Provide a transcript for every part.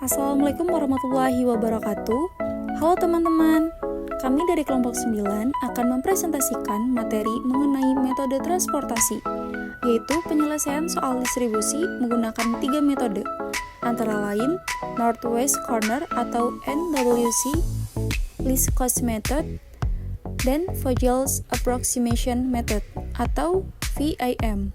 Assalamualaikum warahmatullahi wabarakatuh. Halo teman-teman, kami dari kelompok 9 akan mempresentasikan materi mengenai metode transportasi, yaitu penyelesaian soal distribusi menggunakan 3 metode, antara lain Northwest Corner atau NWC, Least Cost Method, dan Vogel's Approximation Method atau VAM.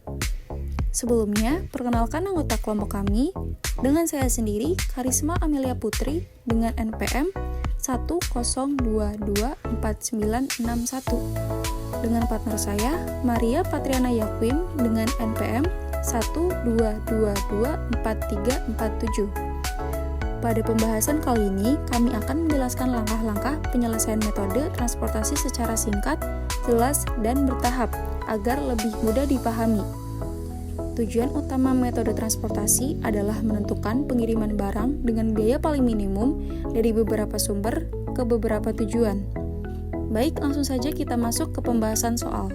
Sebelumnya, perkenalkan anggota kelompok kami. Dengan saya sendiri, Karisma Amelia Putri dengan NPM 1022491. Dengan partner saya, Maria Patriana Yakwim dengan NPM 1222447. Pada pembahasan kali ini, kami akan menjelaskan langkah-langkah penyelesaian metode transportasi secara singkat, jelas, dan bertahap agar lebih mudah dipahami. Tujuan utama metode transportasi adalah menentukan pengiriman barang dengan biaya paling minimum dari beberapa sumber ke beberapa tujuan. Baik, langsung saja kita masuk ke pembahasan soal.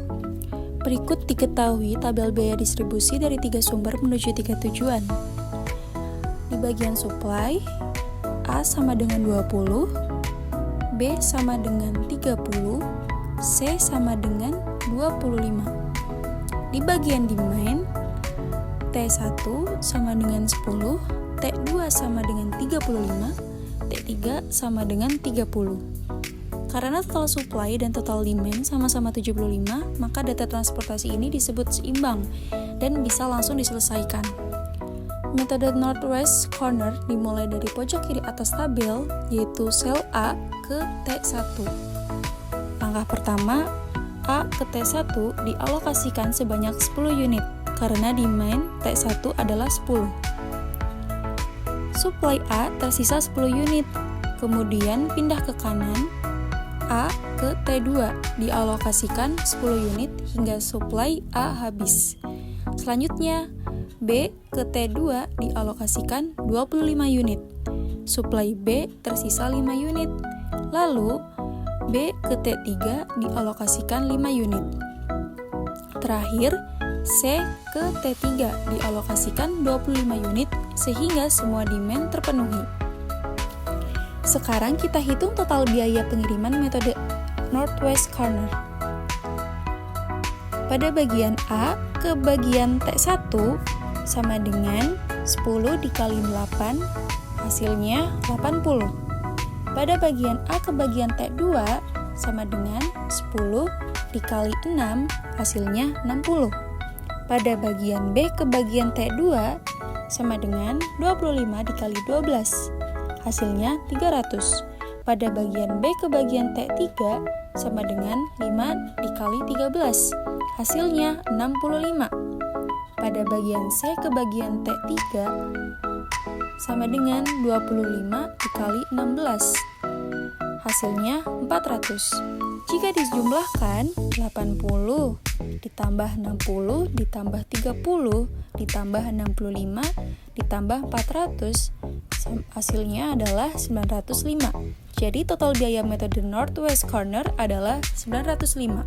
Berikut diketahui tabel biaya distribusi dari 3 sumber menuju 3 tujuan. Di bagian supply, A sama dengan 20, B sama dengan 30, C sama dengan 25. Di bagian demand, T1 sama dengan 10, T2 sama dengan 35, T3 sama dengan 30. Karena total supply dan total demand sama-sama 75, maka data transportasi ini disebut seimbang dan bisa langsung diselesaikan. Metode Northwest Corner dimulai dari pojok kiri atas tabel, yaitu sel A ke T1. Langkah pertama, A ke T1 dialokasikan sebanyak 10 unit, karena demand T1 adalah 10. Supply A tersisa 10 unit, kemudian pindah ke kanan, A ke T2 dialokasikan 10 unit hingga supply A habis. Selanjutnya, B ke T2 dialokasikan 25 unit, supply B tersisa 5 unit, lalu B ke T3 dialokasikan 5 unit. Terakhir, C ke T3 dialokasikan 25 unit sehingga semua demand terpenuhi. Sekarang kita hitung total biaya pengiriman metode Northwest Corner. Pada bagian A ke bagian T1 sama dengan 10 dikali 8, hasilnya 80. Pada bagian A ke bagian T2 sama dengan 10 dikali 6, hasilnya 60. Pada bagian B ke bagian T2 sama dengan 25 dikali 12, hasilnya 300. Pada bagian B ke bagian T3 sama dengan 5 dikali 13, hasilnya 65. Pada bagian C ke bagian T3 sama dengan 25 dikali 16, hasilnya 400. Jika dijumlahkan, 80 ditambah 60 ditambah 30 ditambah 65 ditambah 400, hasilnya adalah 905. Jadi total biaya metode Northwest Corner adalah 905.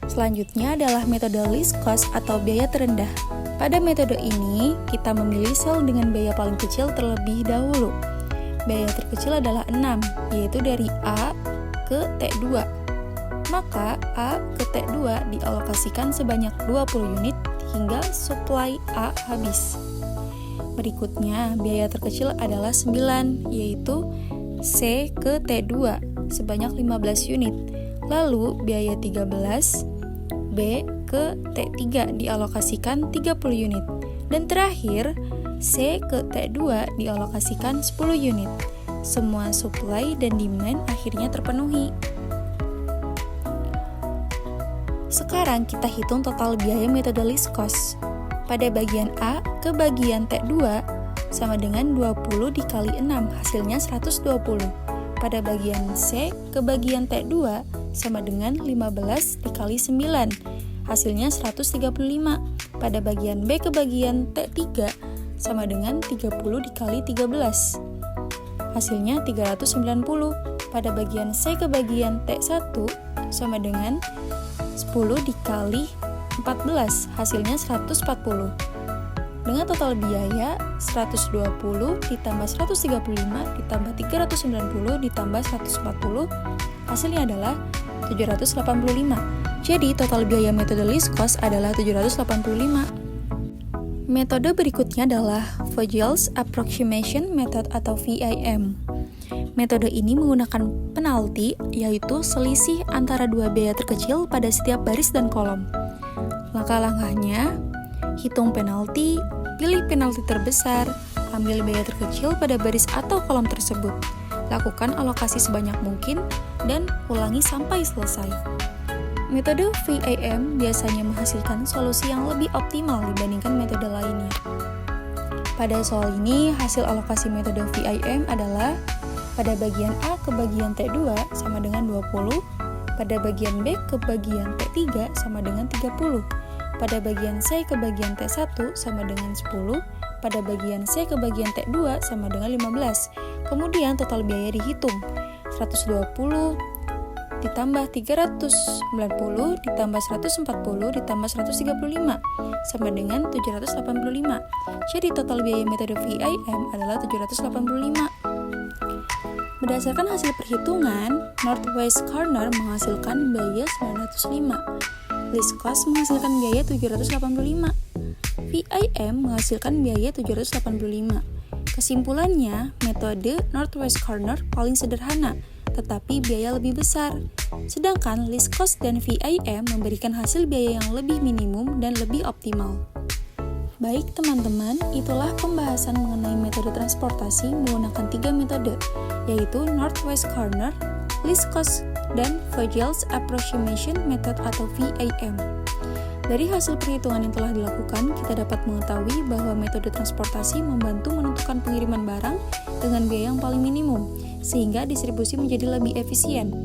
Selanjutnya adalah metode least cost atau biaya terendah. Pada metode ini, kita memilih sel dengan biaya paling kecil terlebih dahulu. Biaya terkecil adalah 6, yaitu dari A ke T2. Maka A ke T2 dialokasikan sebanyak 20 unit hingga supply A habis. Berikutnya, biaya terkecil adalah 9, yaitu C ke T2 sebanyak 15 unit. Lalu biaya 13, B ke T3 dialokasikan 30 unit. Dan terakhir, C ke T2 dialokasikan 10 unit. Semua supply dan demand akhirnya terpenuhi. Sekarang kita hitung total biaya metode least cost. Pada bagian A ke bagian T2 sama dengan 20 dikali 6, hasilnya 120. Pada bagian C ke bagian T2 sama dengan 15 dikali 9, hasilnya 135. Pada bagian B ke bagian T3 sama dengan 30 dikali 13, hasilnya 390. Pada bagian C ke bagian T1 sama dengan 10 dikali 14, hasilnya 140. dengan total biaya 120 ditambah 135 ditambah 390 ditambah 140, hasilnya adalah 785. Jadi total biaya metode least cost adalah 785. Metode berikutnya adalah Vogel's Approximation Method atau VIM. Metode ini menggunakan penalti, yaitu selisih antara dua biaya terkecil pada setiap baris dan kolom. Langkah-langkahnya: hitung penalti, pilih penalti terbesar, ambil biaya terkecil pada baris atau kolom tersebut, lakukan alokasi sebanyak mungkin, dan ulangi sampai selesai. Metode VIM biasanya menghasilkan solusi yang lebih optimal dibandingkan metode lainnya. Pada soal ini, hasil alokasi metode VIM adalah pada bagian A ke bagian T2 sama dengan 20, pada bagian B ke bagian T3 sama dengan 30, pada bagian C ke bagian T1 sama dengan 10, pada bagian C ke bagian T2 sama dengan 15. Kemudian total biaya dihitung, 120 ditambah 390 ditambah 140 ditambah 135 sama dengan 785. Jadi total biaya metode VIM adalah 785. Berdasarkan hasil perhitungan, Northwest Corner menghasilkan biaya 905, least cost menghasilkan biaya 785, VIM menghasilkan biaya 785. Kesimpulannya, metode Northwest Corner paling sederhana, tetapi biaya lebih besar. Sedangkan least cost dan VIM memberikan hasil biaya yang lebih minimum dan lebih optimal. Baik teman-teman, itulah pembahasan mengenai metode transportasi menggunakan 3 metode, yaitu Northwest Corner, least cost, dan Vogel's Approximation Method atau VIM. Dari hasil perhitungan yang telah dilakukan, kita dapat mengetahui bahwa metode transportasi membantu menentukan pengiriman barang dengan biaya yang paling minimum, sehingga distribusi menjadi lebih efisien.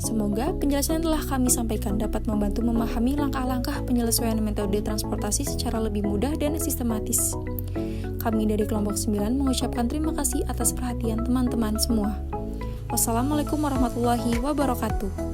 Semoga penjelasan yang telah kami sampaikan dapat membantu memahami langkah-langkah penyelesaian metode transportasi secara lebih mudah dan sistematis. Kami dari kelompok 9 mengucapkan terima kasih atas perhatian teman-teman semua. Wassalamualaikum warahmatullahi wabarakatuh.